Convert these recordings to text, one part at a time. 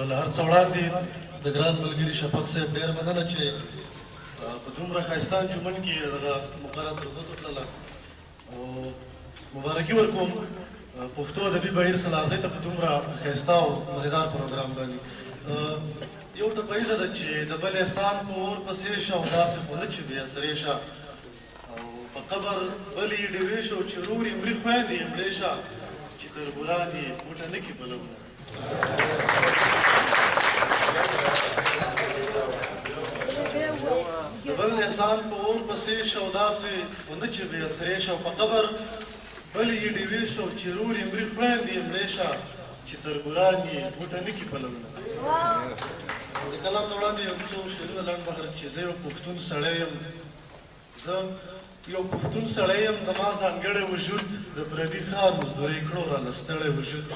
له هر څه وړاندې د ګران ملګري شفق صاحب ډېره مننه چې په دومره ښایسته انجمن کې دغه مقرره ترغوته کړله او مبارکي ورکوم پښتو ادبي بهیر سلارځۍ ته په دومره ښایسته او مزېدار پروګرام باندې یو ټپیزه ده چې د بل احسان په اور پسې شه او داسې خو نه چې بې اثرې شه او په قبر بل یې ډېوې شه او چې رور یې مري خویندې یې مړې شه چې تربوران یې بوټه نه کړي بلونه د بل احسان په اور پسې شه او داسې خو نه چې بې اثرې شه او په قبر بل یې ډېوې شه او چې رور یې مري خویندې یې مړې شه چې تربوران یې بوټه نه کړي بلونه د کلام نه وړاندې یو څو شعرونه لنډ بهر چې زه یو پښتون سړی یم زه یو پښتون سړی یم زما ځانګړی وجود د پردي ښار مزدورۍ کړو رانه ستړی وجود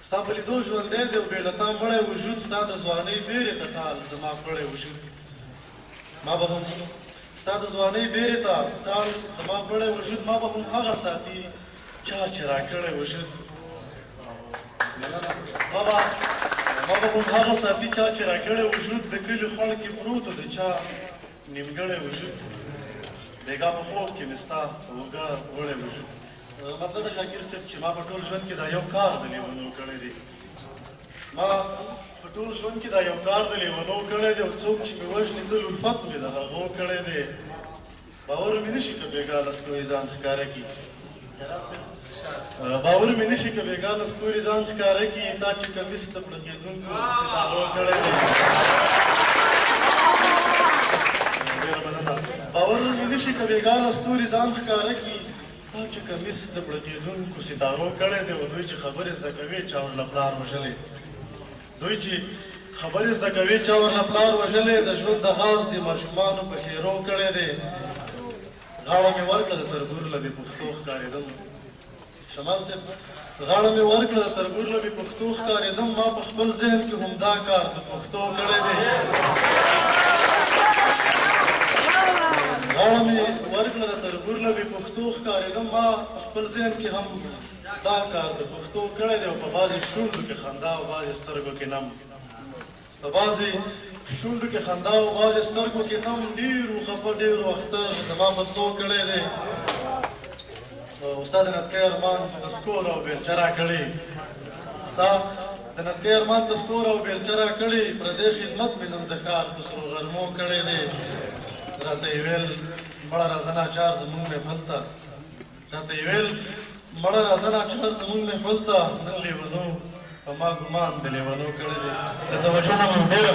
ستا په لیدو ژوندی دی او بې له تا مړی وجود ستا د ځوانۍ بیرې ته ټال زما پړی وجود ما به هم ستا د ځوانۍ بیرې ته ټال زما پړی وجود ما به هم هغه ساتي چا چې راکړی وجود ما به هم هغه ساتي چا چې راکړی وجود د کلي خوړ کې پروت د چا نیمګړی وجود بېګا په خوب کې مې ستا اوږه وړی وجود مطلب د شاکر صاحب چې ما په ټول ژوند کې دا یو کار د لیونو کړی دی ما په ټول ژوند کې دا یو کار د لیونو کړی دی او څوک چې مې وژني تل الفت مې د هغو کړی دی باور مې نه شي که بېګا له ستوري ځان ښکاره کړي باور مې نه شي که بېګا له ستوري ځان ښکاره کړي تا چې کمیس د پړکېدونکو ستارو کړی دی باور مې نه شي که بېګا له ستوري ځان ښکاره کړي تا چې کمیس د پړکېدونکو ستارو کړی دی او دوی چې خبرې زده کوي چا ورله پلار وژلی دوی چې خبرې زده کوي چا ورله پلار وژلی د ژوند د غاز د ماشومانو په هیرو کړی دی غاړه مې ورکړه د تربور له بې پښتو ښکارېدم شمال صاحب غاړه مې ورکړه د تربور له بې پښتو ښکارېدم ما په خپل ذهن کې همدا کار د پښتو کړی دی غاړه مې ورکړه د تربور له بې پښتو ښکارېدم ما په خپل ذهن کې هم دا کار د پښتو کړی دی او په بعضې شونډو کې خندا او بعضې سترګو کې نم په بعضې شونډو کې خندا او بعضې سترګو کې نم ډېرو خفه ډېرو اختر زما په څو کړی دی استاد نتکۍ ارمان تسکور او بیلچه راکړې ستا د نتکۍ ارمان تسکور او بیلچه راکړې پردی خدمت مې نن د ښار په سرو غرمو کړی دی راته یې ویل مړه راځه ناچار زمونږ محفل ته راته یې ویل مړه راځه ناچار زمونږ محفل ته نن لیونو په ما ګمان د لیونو کړی دی د توجه نه مې ډېره